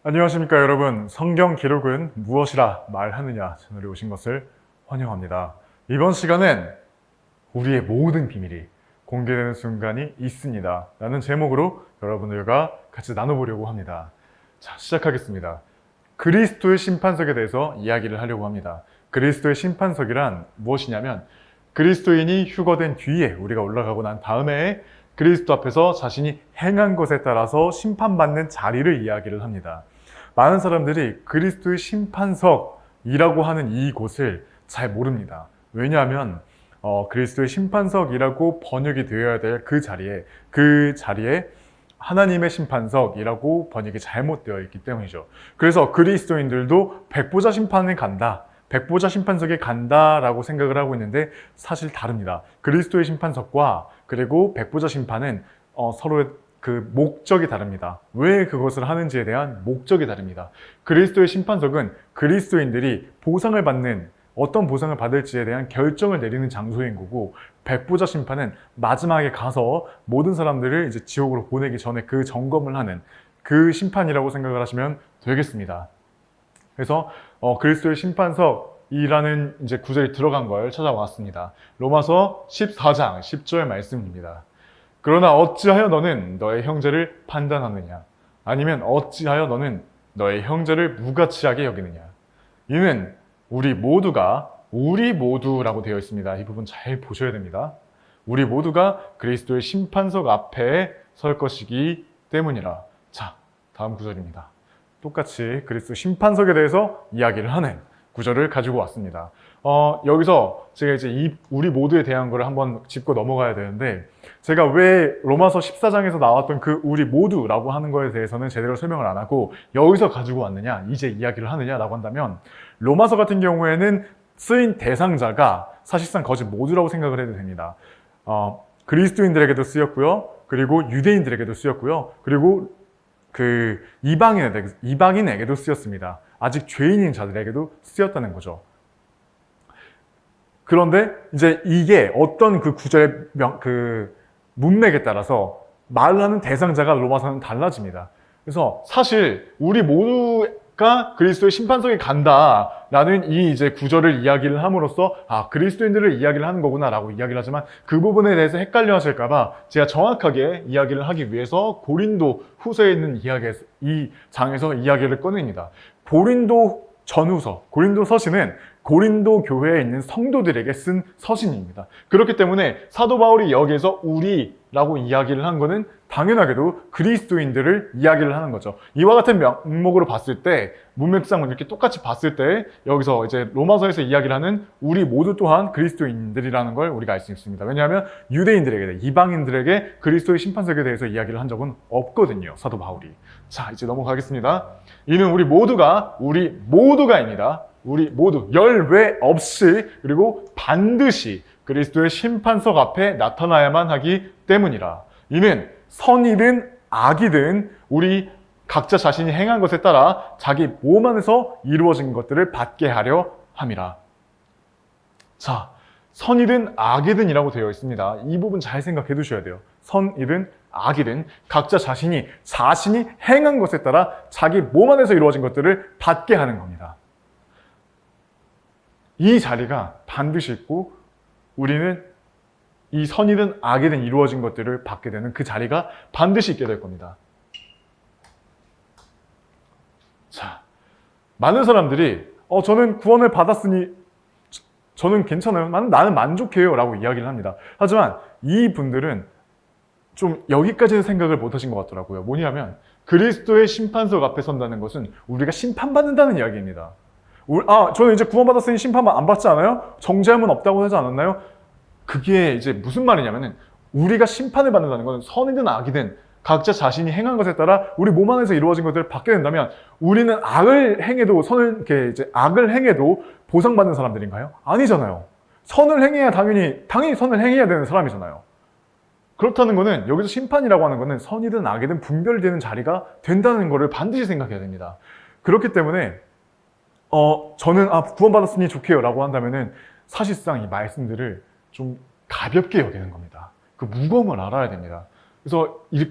안녕하십니까 여러분. 성경 기록은 무엇이라 말하느냐 채널에 오신 것을 환영합니다. 이번 시간엔 우리의 모든 비밀이 공개되는 순간이 있습니다 라는 제목으로 여러분들과 같이 나눠보려고 합니다. 자, 시작하겠습니다. 그리스도의 심판석에 대해서 이야기를 하려고 합니다. 그리스도의 심판석이란 무엇이냐면, 그리스도인이 휴거된 뒤에, 우리가 올라가고 난 다음에 그리스도 앞에서 자신이 행한 것에 따라서 심판받는 자리를 이야기를 합니다. 많은 사람들이 그리스도의 심판석이라고 하는 이곳을 잘 모릅니다. 왜냐하면 그리스도의 심판석이라고 번역이 되어야 될 그 자리에 하나님의 심판석이라고 번역이 잘못되어 있기 때문이죠. 그래서 그리스도인들도 백보자 심판에 간다, 백보자 심판석에 간다라고 생각을 하고 있는데 사실 다릅니다. 그리스도의 심판석과 그리고 백보자 심판은 서로의 그 목적이 다릅니다. 왜 그것을 하는지에 대한 목적이 다릅니다. 그리스도의 심판석은 그리스도인들이 보상을 받는, 어떤 보상을 받을지에 대한 결정을 내리는 장소인 거고, 백보자 심판은 마지막에 가서 모든 사람들을 이제 지옥으로 보내기 전에 그 점검을 하는 그 심판이라고 생각을 하시면 되겠습니다. 그래서 그리스도의 심판석이라는 이제 구절이 들어간 걸 찾아왔습니다. 로마서 14장 10절 말씀입니다. 그러나 어찌하여 너는 너의 형제를 판단하느냐? 아니면 어찌하여 너는 너의 형제를 무가치하게 여기느냐? 이는 우리 모두라고 되어 있습니다. 이 부분 잘 보셔야 됩니다. 우리 모두가 그리스도의 심판석 앞에 설 것이기 때문이라. 자, 다음 구절입니다. 똑같이 그리스도 심판석에 대해서 이야기를 하는 구절을 가지고 왔습니다. 여기서 제가 이제 우리 모두에 대한 거를 한번 짚고 넘어가야 되는데, 제가 왜 로마서 14장에서 나왔던 그 우리 모두라고 하는 거에 대해서는 제대로 설명을 안 하고 여기서 가지고 왔느냐, 이제 이야기를 하느냐라고 한다면, 로마서 같은 경우에는 쓰인 대상자가 사실상 거짓 모두라고 생각을 해도 됩니다. 그리스도인들에게도 쓰였고요, 그리고 유대인들에게도 쓰였고요, 그리고 그 이방인에게도 쓰였습니다. 아직 죄인인 자들에게도 쓰였다는 거죠. 그런데 이제 이게 어떤 그 구절의 그 문맥에 따라서 말을 하는 대상자가 로마서는 달라집니다. 그래서 사실 우리 모두가 그리스도의 심판석에 간다라는 이 이제 구절을 이야기를 함으로써 그리스도인들을 이야기를 하는 거구나라고 이야기를 하지만, 그 부분에 대해서 헷갈려 하실까봐 제가 정확하게 이야기를 하기 위해서 고린도 후서에 있는 이 장에서 이야기를 꺼냅니다. 고린도 전후서, 고린도 서신은 고린도 교회에 있는 성도들에게 쓴 서신입니다. 그렇기 때문에 사도 바울이 여기에서 우리라고 이야기를 한 거는 당연하게도 그리스도인들을 이야기를 하는 거죠. 이와 같은 명목으로 봤을 때, 문맥상을 이렇게 똑같이 봤을 때 여기서 이제 로마서에서 이야기를 하는 우리 모두 또한 그리스도인들이라는 걸 우리가 알 수 있습니다. 왜냐하면 유대인들에게, 이방인들에게 그리스도의 심판석에 대해서 이야기를 한 적은 없거든요, 사도 바울이. 자, 이제 넘어가겠습니다. 이는 우리 모두가입니다. 우리 모두 열외 없이, 그리고 반드시 그리스도의 심판석 앞에 나타나야만 하기 때문이라. 이는 선이든 악이든 우리 각자 자신이 행한 것에 따라 자기 몸 안에서 이루어진 것들을 받게 하려 함이라. 자, 선이든 악이든 이라고 되어 있습니다. 이 부분 잘 생각해 두셔야 돼요. 선이든 악이든 각자 자신이 행한 것에 따라 자기 몸 안에서 이루어진 것들을 받게 하는 겁니다. 이 자리가 반드시 있고, 우리는 이 선이든 악이든 이루어진 것들을 받게 되는 그 자리가 반드시 있게 될 겁니다. 자, 많은 사람들이 저는 구원을 받았으니 저는 괜찮아요, 나는 만족해요 라고 이야기를 합니다. 하지만 이 분들은 좀 여기까지는 생각을 못 하신 것 같더라고요. 뭐냐면, 그리스도의 심판석 앞에 선다는 것은 우리가 심판받는다는 이야기입니다. 저는 이제 구원받았으니 심판 안 받지 않아요? 정죄함은 없다고 하지 않았나요? 그게 이제 무슨 말이냐면은, 우리가 심판을 받는다는 것은 선이든 악이든 각자 자신이 행한 것에 따라 우리 몸 안에서 이루어진 것들을 받게 된다면, 우리는 악을 행해도 악을 행해도 보상받는 사람들인가요? 아니잖아요. 선을 행해야 당연히 선을 행해야 되는 사람이잖아요. 그렇다는 것은 여기서 심판이라고 하는 것은 선이든 악이든 분별되는 자리가 된다는 것을 반드시 생각해야 됩니다. 그렇기 때문에 저는 구원받았으니 좋게요 라고 한다면은 사실상 이 말씀들을 좀 가볍게 여기는 겁니다. 그 무거움을 알아야 됩니다.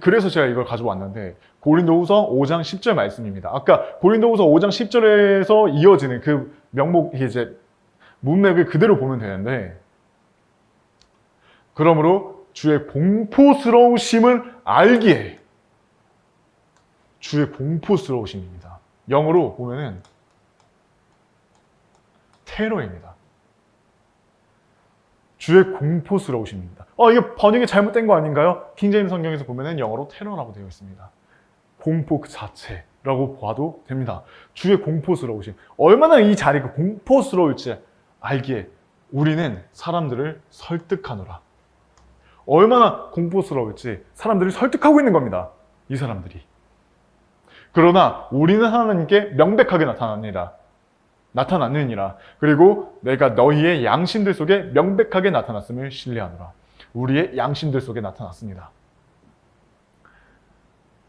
그래서 제가 이걸 가져왔는데 고린도후서 5장 10절 말씀입니다. 아까 고린도후서 5장 10절에서 이어지는 그 이제 문맥을 그대로 보면 되는데, 그러므로 주의 공포스러우심을 알기에, 주의 공포스러우심입니다. 영어로 보면은 테러입니다. 주의 공포스러우심입니다. 이게 번역이 잘못된 거 아닌가요? 킹제임스 성경에서 보면은 영어로 테러라고 되어 있습니다. 공포 그 자체라고 봐도 됩니다. 주의 공포스러우심. 얼마나 이 자리가 공포스러울지 알기에 우리는 사람들을 설득하노라. 얼마나 공포스러울지 사람들을 설득하고 있는 겁니다. 이 사람들이. 그러나 우리는 하나님께 명백하게 나타났느니라. 그리고 내가 너희의 양심들 속에 명백하게 나타났음을 신뢰하노라. 우리의 양심들 속에 나타났습니다.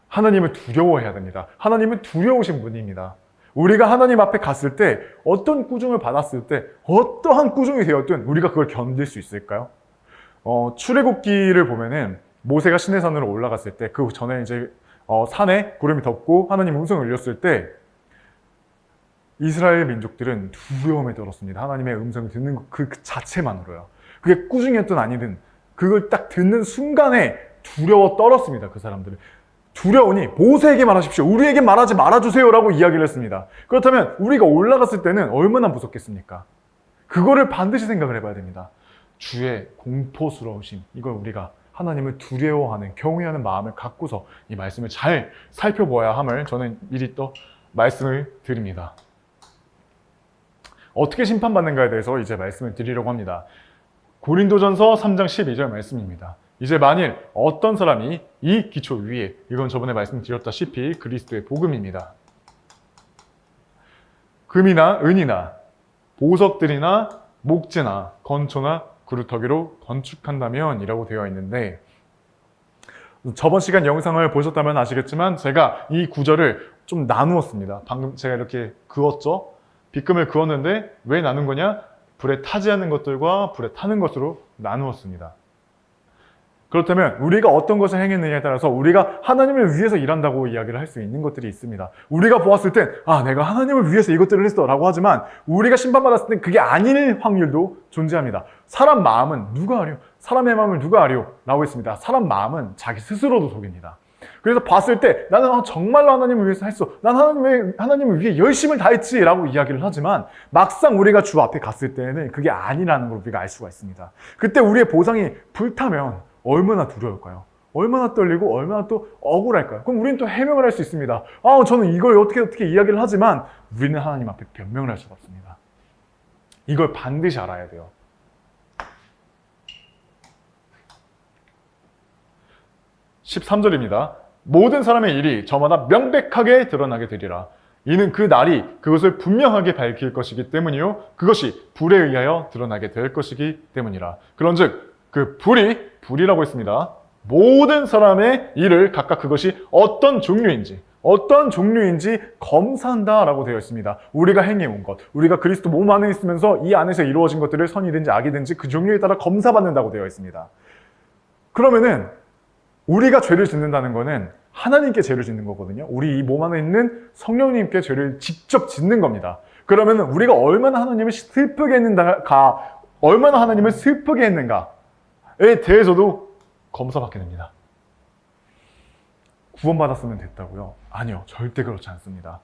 하나님을 두려워해야 됩니다. 하나님은 두려우신 분입니다. 우리가 하나님 앞에 갔을 때 어떤 꾸중을 받았을 때 어떠한 꾸중이 되었든 우리가 그걸 견딜 수 있을까요? 출애굽기를 보면은 모세가 시내산으로 올라갔을 때 그 전에 이제 산에 구름이 덮고 하나님 음성을 울렸을 때 이스라엘 민족들은 두려움에 떨었습니다. 하나님의 음성을 듣는 그 자체만으로요. 그게 꾸중이었든 아니든 그걸 딱 듣는 순간에 두려워 떨었습니다. 그 사람들은. 두려우니 모세에게 말하십시오. 우리에게 말하지 말아주세요 라고 이야기를 했습니다. 그렇다면 우리가 올라갔을 때는 얼마나 무섭겠습니까? 그거를 반드시 생각을 해봐야 됩니다. 주의 공포스러우심, 이걸 우리가 하나님을 두려워하는, 경외하는 마음을 갖고서 이 말씀을 잘 살펴보아야 함을 저는 미리 또 말씀을 드립니다. 어떻게 심판받는가에 대해서 이제 말씀을 드리려고 합니다. 고린도전서 3장 12절 말씀입니다. 이제 만일 어떤 사람이 이 기초 위에, 이건 저번에 말씀드렸다시피 그리스도의 복음입니다. 금이나 은이나 보석들이나 목재나 건초나 그루터기로 건축한다면 이라고 되어 있는데, 저번 시간 영상을 보셨다면 아시겠지만 제가 이 구절을 좀 나누었습니다. 방금 제가 이렇게 그었죠? 빗금을 그었는데 왜 나눈 거냐? 불에 타지 않는 것들과 불에 타는 것으로 나누었습니다. 그렇다면 우리가 어떤 것을 행했느냐에 따라서 우리가 하나님을 위해서 일한다고 이야기를 할 수 있는 것들이 있습니다. 우리가 보았을 땐 내가 하나님을 위해서 이것들을 했어 라고 하지만 우리가 심판받았을 땐 그게 아닐 확률도 존재합니다. 사람 마음은 누가 아려? 사람의 마음을 누가 아려? 라고 했습니다. 사람 마음은 자기 스스로도 속입니다. 그래서 봤을 때 나는 정말로 하나님을 위해서 했어. 난 하나님을 위해 열심을 다했지 라고 이야기를 하지만 막상 우리가 주 앞에 갔을 때는 그게 아니라는 걸 우리가 알 수가 있습니다. 그때 우리의 보상이 불타면 얼마나 두려울까요? 얼마나 떨리고 얼마나 또 억울할까요? 그럼 우리는 또 해명을 할 수 있습니다. 저는 이걸 어떻게 이야기를 하지만 우리는 하나님 앞에 변명을 할 수가 없습니다. 이걸 반드시 알아야 돼요. 13절입니다. 모든 사람의 일이 저마다 명백하게 드러나게 되리라. 이는 그 날이 그것을 분명하게 밝힐 것이기 때문이요 그것이 불에 의하여 드러나게 될 것이기 때문이라. 그런즉 그 불이라고 했습니다. 모든 사람의 일을 각각 그것이 어떤 종류인지 검사한다라고 되어 있습니다. 우리가 행해온 것, 우리가 그리스도 몸 안에 있으면서 이 안에서 이루어진 것들을 선이든지 악이든지 그 종류에 따라 검사받는다고 되어 있습니다. 그러면은 우리가 죄를 짓는다는 거는 하나님께 죄를 짓는 거거든요. 우리 이 몸 안에 있는 성령님께 죄를 직접 짓는 겁니다. 그러면 우리가 얼마나 하나님을 슬프게 했는가에 대해서도 검사받게 됩니다. 구원받았으면 됐다고요? 아니요, 절대 그렇지 않습니다.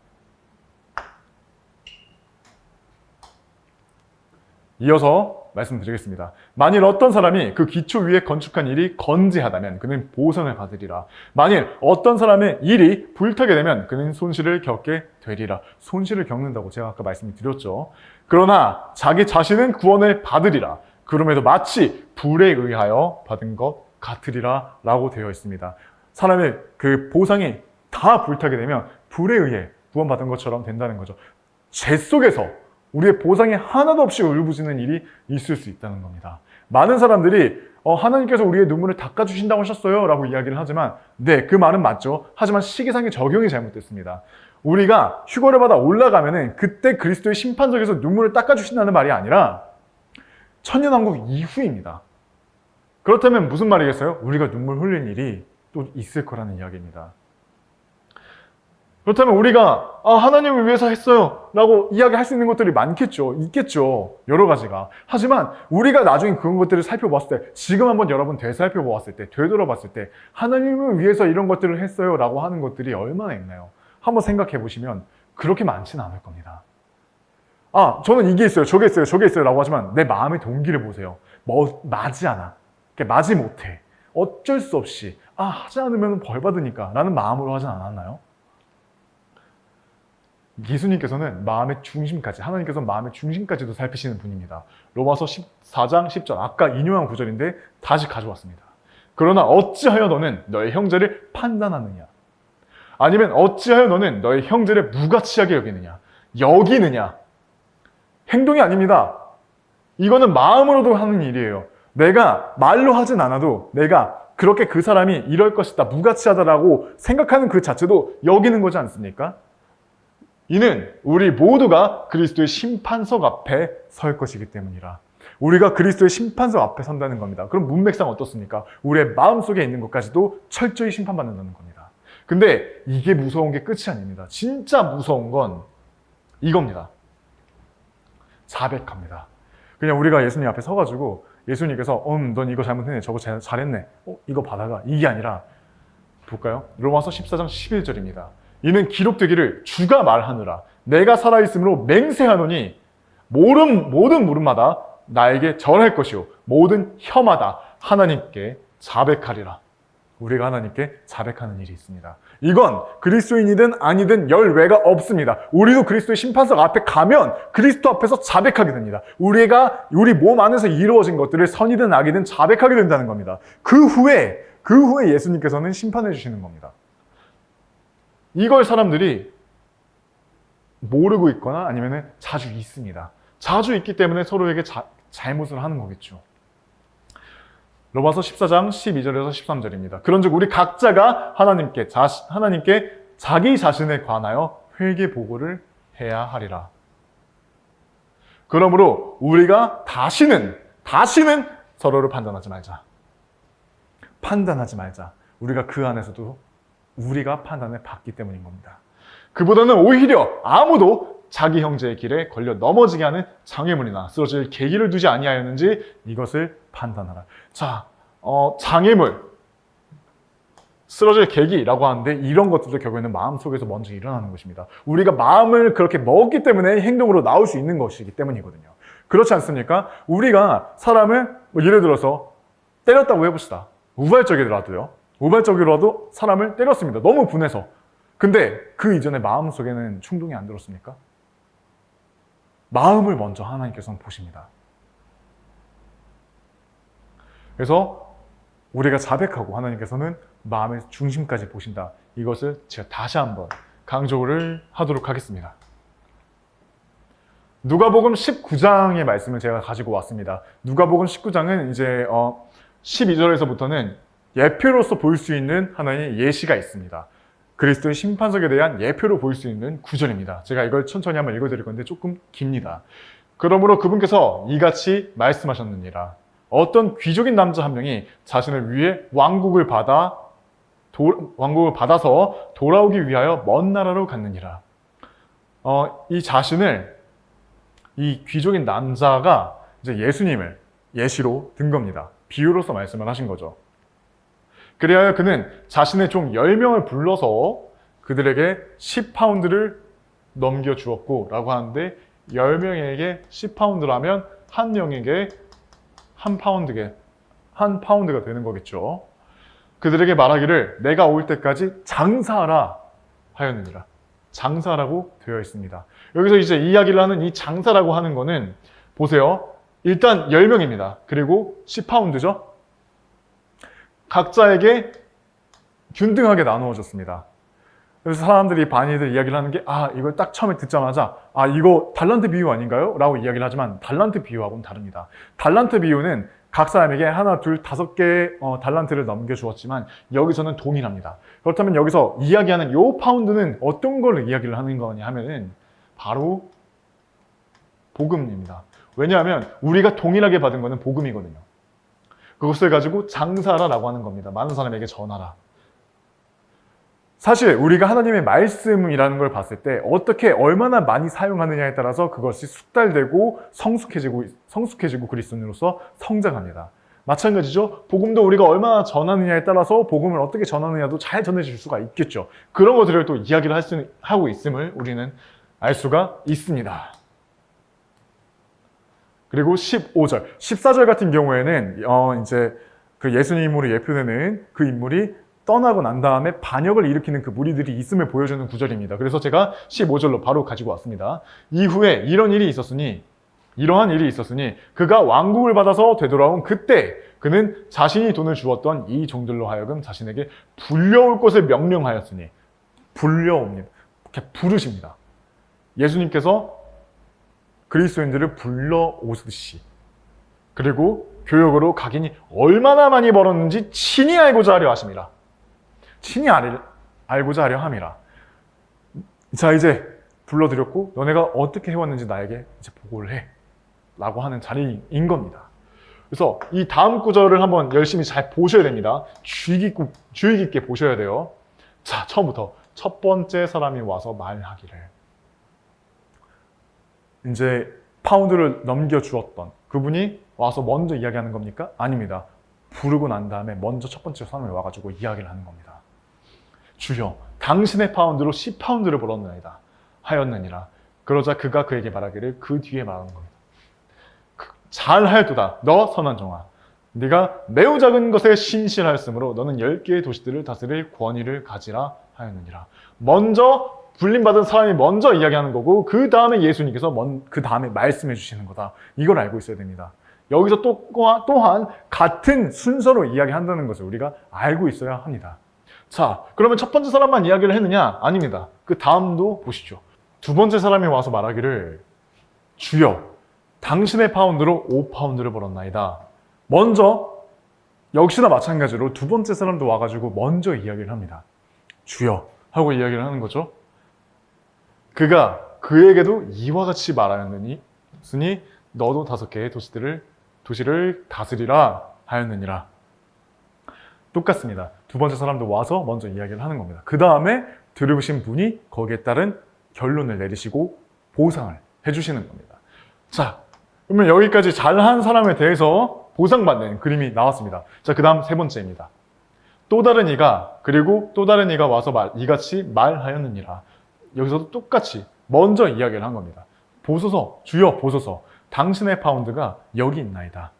이어서 말씀드리겠습니다. 만일 어떤 사람이 그 기초 위에 건축한 일이 건재하다면 그는 보상을 받으리라. 만일 어떤 사람의 일이 불타게 되면 그는 손실을 겪게 되리라. 손실을 겪는다고 제가 아까 말씀드렸죠. 그러나 자기 자신은 구원을 받으리라. 그럼에도 마치 불에 의하여 받은 것 같으리라 라고 되어 있습니다. 사람의 그 보상이 다 불타게 되면 불에 의해 구원받은 것처럼 된다는 거죠. 죄 속에서 우리의 보상이 하나도 없이 울부짖는 일이 있을 수 있다는 겁니다. 많은 사람들이 하나님께서 우리의 눈물을 닦아주신다고 하셨어요 라고 이야기를 하지만 네, 그 말은 맞죠. 하지만 시기상의 적용이 잘못됐습니다. 우리가 휴거를 받아 올라가면은 그때 그리스도의 심판석에서 눈물을 닦아주신다는 말이 아니라 천년왕국 이후입니다. 그렇다면 무슨 말이겠어요? 우리가 눈물 흘릴 일이 또 있을 거라는 이야기입니다. 그렇다면 우리가 하나님을 위해서 했어요 라고 이야기할 수 있는 것들이 많겠죠. 있겠죠. 여러 가지가. 하지만 우리가 나중에 그런 것들을 살펴봤을 때, 지금 한번 여러분 되살펴보았을 때, 되돌아봤을 때 하나님을 위해서 이런 것들을 했어요 라고 하는 것들이 얼마나 있나요? 한번 생각해 보시면 그렇게 많지는 않을 겁니다. 저는 이게 있어요, 저게 있어요, 저게 있어요 라고 하지만 내 마음의 동기를 보세요. 맞지 않아. 맞지 못해. 어쩔 수 없이 하지 않으면 벌 받으니까 라는 마음으로 하진 않았나요? 예수님께서는 마음의 중심까지, 하나님께서는 마음의 중심까지도 살피시는 분입니다. 로마서 14장 10절, 아까 인용한 구절인데 다시 가져왔습니다. 그러나 어찌하여 너는 너의 형제를 판단하느냐? 아니면 어찌하여 너는 너의 형제를 무가치하게 여기느냐? 여기느냐? 행동이 아닙니다. 이거는 마음으로도 하는 일이에요. 내가 말로 하진 않아도 내가 그렇게 그 사람이 이럴 것이다, 무가치하다라고 생각하는 그 자체도 여기는 거지 않습니까? 이는 우리 모두가 그리스도의 심판석 앞에 설 것이기 때문이라. 우리가 그리스도의 심판석 앞에 선다는 겁니다. 그럼 문맥상 어떻습니까? 우리의 마음속에 있는 것까지도 철저히 심판받는다는 겁니다. 근데 이게 무서운 게 끝이 아닙니다. 진짜 무서운 건 이겁니다. 자백합니다. 그냥 우리가 예수님 앞에 서가지고 예수님께서 넌 이거 잘못했네, 저거 잘했네, 이거 받아가, 이게 아니라 볼까요? 로마서 14장 11절입니다. 이는 기록되기를 주가 말하느라 내가 살아있으므로 맹세하노니 모든 물음마다 나에게 절할 것이요 모든 혀마다 하나님께 자백하리라. 우리가 하나님께 자백하는 일이 있습니다. 이건 그리스도인이든 아니든 열외가 없습니다. 우리도 그리스도의 심판석 앞에 가면 그리스도 앞에서 자백하게 됩니다. 우리 몸 안에서 이루어진 것들을 선이든 악이든 자백하게 된다는 겁니다. 그 후에 예수님께서는 심판해 주시는 겁니다. 이걸 사람들이 모르고 있거나 아니면 자주 있습니다. 자주 있기 때문에 서로에게 잘못을 하는 거겠죠. 로마서 14장 12절에서 13절입니다. 그런즉 우리 각자가 하나님께 자기 자신에 관하여 회개 보고를 해야 하리라. 그러므로 우리가 다시는 서로를 판단하지 말자. 판단하지 말자. 우리가 그 안에서도 우리가 판단을 받기 때문인 겁니다. 그보다는 오히려 아무도 자기 형제의 길에 걸려 넘어지게 하는 장애물이나 쓰러질 계기를 두지 아니하였는지 이것을 판단하라. 자, 장애물, 쓰러질 계기라고 하는데 이런 것들도 결국에는 마음속에서 먼저 일어나는 것입니다. 우리가 마음을 그렇게 먹었기 때문에 행동으로 나올 수 있는 것이기 때문이거든요. 그렇지 않습니까? 우리가 사람을 예를 들어서 때렸다고 해봅시다. 우발적이라도 사람을 때렸습니다. 너무 분해서. 근데 그 이전에 마음속에는 충동이 안 들었습니까? 마음을 먼저 하나님께서는 보십니다. 그래서 우리가 자백하고 하나님께서는 마음의 중심까지 보신다. 이것을 제가 다시 한번 강조를 하도록 하겠습니다. 누가복음 19장의 말씀을 제가 가지고 왔습니다. 누가복음 19장은 이제 12절에서부터는 예표로서 볼 수 있는 하나의 예시가 있습니다. 그리스도의 심판석에 대한 예표로 볼 수 있는 구절입니다. 제가 이걸 천천히 한번 읽어드릴 건데 조금 깁니다. 그러므로 그분께서 이같이 말씀하셨느니라. 어떤 귀족인 남자 한 명이 자신을 위해 왕국을 받아서 돌아오기 위하여 먼 나라로 갔느니라. 이 귀족인 남자가 이제 예수님을 예시로 든 겁니다. 비유로서 말씀을 하신 거죠. 그리하여 그는 자신의 종 10명을 불러서 그들에게 10파운드를 넘겨주었고 라고 하는데 10명에게 10파운드라면 한 명에게 한 파운드가 되는 거겠죠. 그들에게 말하기를 내가 올 때까지 장사하라 하였느니라. 장사라고 되어 있습니다. 여기서 이제 이야기를 하는 이 장사라고 하는 거는 보세요. 일단 10명입니다. 그리고 10파운드죠. 각자에게 균등하게 나누어졌습니다. 그래서 사람들이 많이들 이야기를 하는 게 이걸 딱 처음에 듣자마자 이거 달란트 비유 아닌가요? 라고 이야기를 하지만 달란트 비유하고는 다릅니다. 달란트 비유는 각 사람에게 하나, 둘, 5개의 달란트를 넘겨주었지만 여기서는 동일합니다. 그렇다면 여기서 이야기하는 요 파운드는 어떤 걸 이야기를 하는 거냐 하면은 바로 복음입니다. 왜냐하면 우리가 동일하게 받은 거는 복음이거든요. 그것을 가지고 장사라라고 하는 겁니다. 많은 사람에게 전하라. 사실 우리가 하나님의 말씀이라는 걸 봤을 때 어떻게 얼마나 많이 사용하느냐에 따라서 그것이 숙달되고 성숙해지고 그리스도인으로서 성장합니다. 마찬가지죠. 복음도 우리가 얼마나 전하느냐에 따라서 복음을 어떻게 전하느냐도 잘 전해질 수가 있겠죠. 그런 것들을 또 이야기를 하고 있음을 우리는 알 수가 있습니다. 그리고 15절, 14절 같은 경우에는 이제 그 예수님으로 예표되는 그 인물이 떠나고 난 다음에 반역을 일으키는 그 무리들이 있음을 보여주는 구절입니다. 그래서 제가 15절로 바로 가지고 왔습니다. 이후에 이러한 일이 있었으니 그가 왕국을 받아서 되돌아온 그때 그는 자신이 돈을 주었던 이 종들로 하여금 자신에게 불려올 것을 명령하였으니 불려옵니다. 이렇게 부르십니다. 예수님께서 그리스도인들을 불러오듯이 그리고 교역으로 각인이 얼마나 많이 벌었는지 친히 알고자 하려 하심이라. 친히 알고자 하려 함이라. 자, 이제 불러드렸고 너네가 어떻게 해왔는지 나에게 이제 보고를 해 라고 하는 자리인 겁니다. 그래서 이 다음 구절을 한번 열심히 잘 보셔야 됩니다. 주의 깊게 보셔야 돼요. 자, 처음부터 첫 번째 사람이 와서 말하기를. 이제 파운드를 넘겨주었던 그분이 와서 먼저 이야기하는 겁니까? 아닙니다. 부르고 난 다음에 먼저 첫 번째 사람이 와가지고 이야기를 하는 겁니다. 주여, 당신의 파운드로 10파운드를 벌었나이다 하였느니라. 그러자 그가 그에게 말하기를 그 뒤에 말하는 겁니다. 잘하였도다 너 선한 종아, 네가 매우 작은 것에 신실하였으므로 너는 10개의 도시들을 다스릴 권위를 가지라 하였느니라. 먼저 불림받은 사람이 먼저 이야기하는 거고 그 다음에 예수님께서 그 다음에 말씀해 주시는 거다. 이걸 알고 있어야 됩니다. 여기서 또한 같은 순서로 이야기한다는 것을 우리가 알고 있어야 합니다. 자, 그러면 첫 번째 사람만 이야기를 했느냐? 아닙니다. 그 다음도 보시죠. 두 번째 사람이 와서 말하기를 주여, 당신의 파운드로 5파운드를 벌었나이다. 먼저 역시나 마찬가지로 두 번째 사람도 와가지고 먼저 이야기를 합니다. 주여 하고 이야기를 하는 거죠. 그가 그에게도 이와 같이 말하였느니 너도 5개의 도시를 다스리라 하였느니라. 똑같습니다. 두 번째 사람도 와서 먼저 이야기를 하는 겁니다. 그 다음에 들으신 분이 거기에 따른 결론을 내리시고 보상을 해주시는 겁니다. 자, 그러면 여기까지 잘한 사람에 대해서 보상받는 그림이 나왔습니다. 자, 그 다음 세 번째입니다. 또 다른 이가 와서 이같이 말하였느니라. 여기서도 똑같이 먼저 이야기를 한 겁니다. 보소서, 주여 보소서, 당신의 파운드가 여기 있나이다.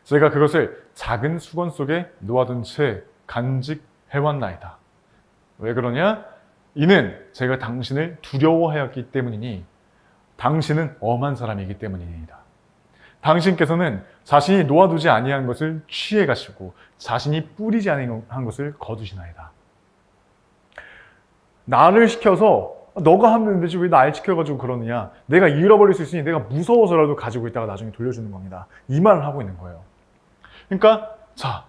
제가 그것을 작은 수건 속에 놓아둔 채 간직해왔나이다. 왜 그러냐? 이는 제가 당신을 두려워하였기 때문이니 당신은 엄한 사람이기 때문입니다. 당신께서는 자신이 놓아두지 아니한 것을 취해 가시고 자신이 뿌리지 아니한 것을 거두시나이다. 나를 시켜서 너가 하면 되지 왜 날 시켜가지고 그러느냐. 내가 잃어버릴 수 있으니 내가 무서워서라도 가지고 있다가 나중에 돌려주는 겁니다. 이 말을 하고 있는 거예요. 그러니까 자,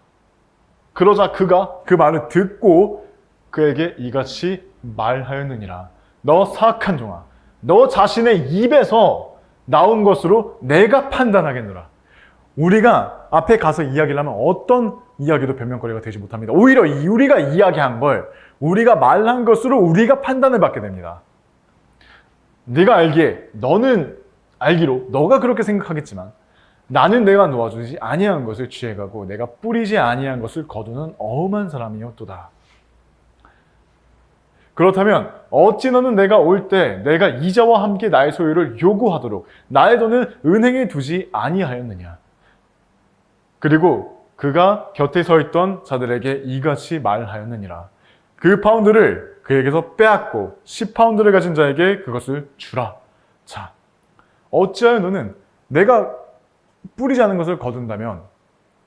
그러자 그가 그 말을 듣고 그에게 이같이 말하였느니라. 너 사악한 종아, 너 자신의 입에서 나온 것으로 내가 판단하겠노라. 우리가 앞에 가서 이야기를 하면 어떤 이야기도 변명거리가 되지 못합니다. 오히려 우리가 이야기한 걸, 우리가 말한 것으로 우리가 판단을 받게 됩니다. 네가 알기에, 너는 알기로 너가 그렇게 생각하겠지만 나는 내가 놓아주지 아니한 것을 취해가고 내가 뿌리지 아니한 것을 거두는 엄한 사람이었도다. 그렇다면 어찌 너는 내가 올 때 내가 이자와 함께 나의 소유를 요구하도록 나의 돈을 은행에 두지 아니하였느냐. 그리고 그가 곁에 서 있던 자들에게 이같이 말하였느니라. 그 파운드를 그에게서 빼앗고 10파운드를 가진 자에게 그것을 주라. 자, 어찌하여 너는 내가 뿌리지 않은 것을 거둔다면,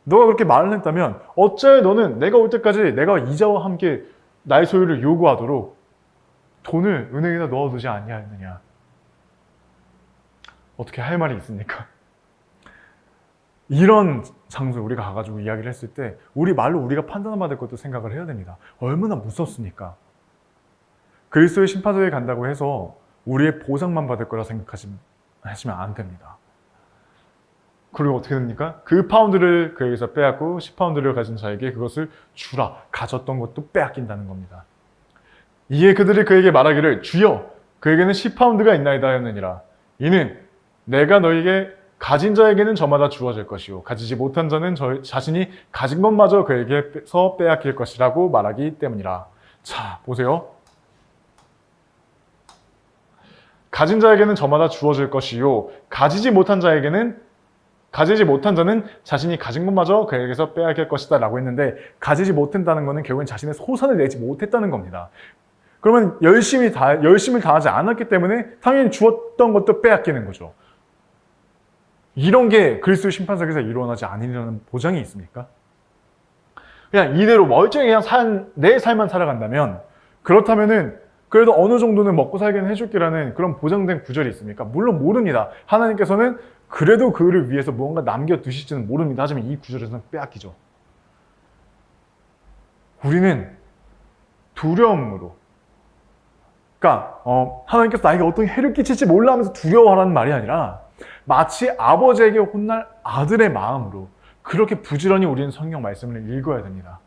너가 그렇게 말을 했다면 어찌하여 너는 내가 올 때까지 내가 이자와 함께 나의 소유를 요구하도록 돈을 은행에다 넣어두지 아니하였느냐. 어떻게 할 말이 있습니까? 이런 장소에 우리가 가가지고 이야기를 했을 때 우리 말로 우리가 판단받을 것도 생각을 해야 됩니다. 얼마나 무섭습니까? 그리스도의 심판대에 간다고 해서 우리의 보상만 받을 거라 생각하시면 안 됩니다. 그리고 어떻게 됩니까? 그 파운드를 그에게서 빼앗고 10파운드를 가진 자에게 그것을 주라. 가졌던 것도 빼앗긴다는 겁니다. 이에 그들이 그에게 말하기를 주여 그에게는 10파운드가 있나이다 하였느니라. 이는 내가 너에게 가진 자에게는 저마다 주어질 것이요 가지지 못한 자는 자신이 가진 것마저 그에게서 빼앗길 것이라고 말하기 때문이라. 자, 보세요. 가진 자에게는 저마다 주어질 것이요 가지지 못한 자는 자신이 가진 것마저 그에게서 빼앗길 것이다 라고 했는데, 가지지 못한다는 것은 결국엔 자신의 소산을 내지 못했다는 겁니다. 그러면 열심을 다하지 않았기 때문에 당연히 주었던 것도 빼앗기는 거죠. 이런 게 그리스도의 심판석에서 일어나지 않으리라는 보장이 있습니까? 그냥 이대로 멀쩡히 그냥 내 삶만 살아간다면, 그렇다면은 그래도 어느 정도는 먹고 살기는 해줄게라는 그런 보장된 구절이 있습니까? 물론 모릅니다. 하나님께서는 그래도 그를 위해서 무언가 남겨두실지는 모릅니다. 하지만 이 구절에서는 빼앗기죠. 우리는 두려움으로, 그러니까 하나님께서 나에게 어떤 해를 끼칠지 몰라 하면서 두려워하라는 말이 아니라 마치 아버지에게 혼날 아들의 마음으로 그렇게 부지런히 우리는 성경 말씀을 읽어야 됩니다.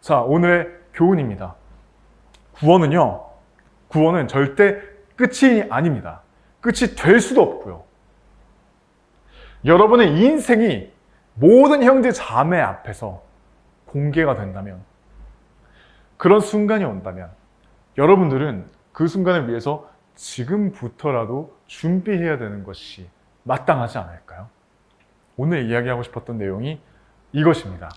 자, 오늘의 교훈입니다. 구원은 절대 끝이 아닙니다. 끝이 될 수도 없고요. 여러분의 인생이 모든 형제 자매 앞에서 공개가 된다면, 그런 순간이 온다면 여러분들은 그 순간을 위해서 지금부터라도 준비해야 되는 것이 마땅하지 않을까요? 오늘 이야기하고 싶었던 내용이 이것입니다.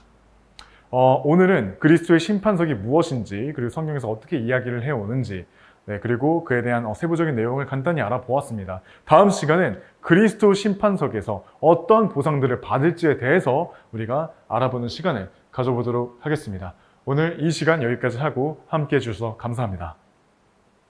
오늘은 그리스도의 심판석이 무엇인지, 그리고 성경에서 어떻게 이야기를 해오는지, 그리고 그에 대한 세부적인 내용을 간단히 알아보았습니다. 다음 시간은 그리스도 심판석에서 어떤 보상들을 받을지에 대해서 우리가 알아보는 시간을 가져보도록 하겠습니다. 오늘 이 시간 여기까지 하고 함께 해주셔서 감사합니다.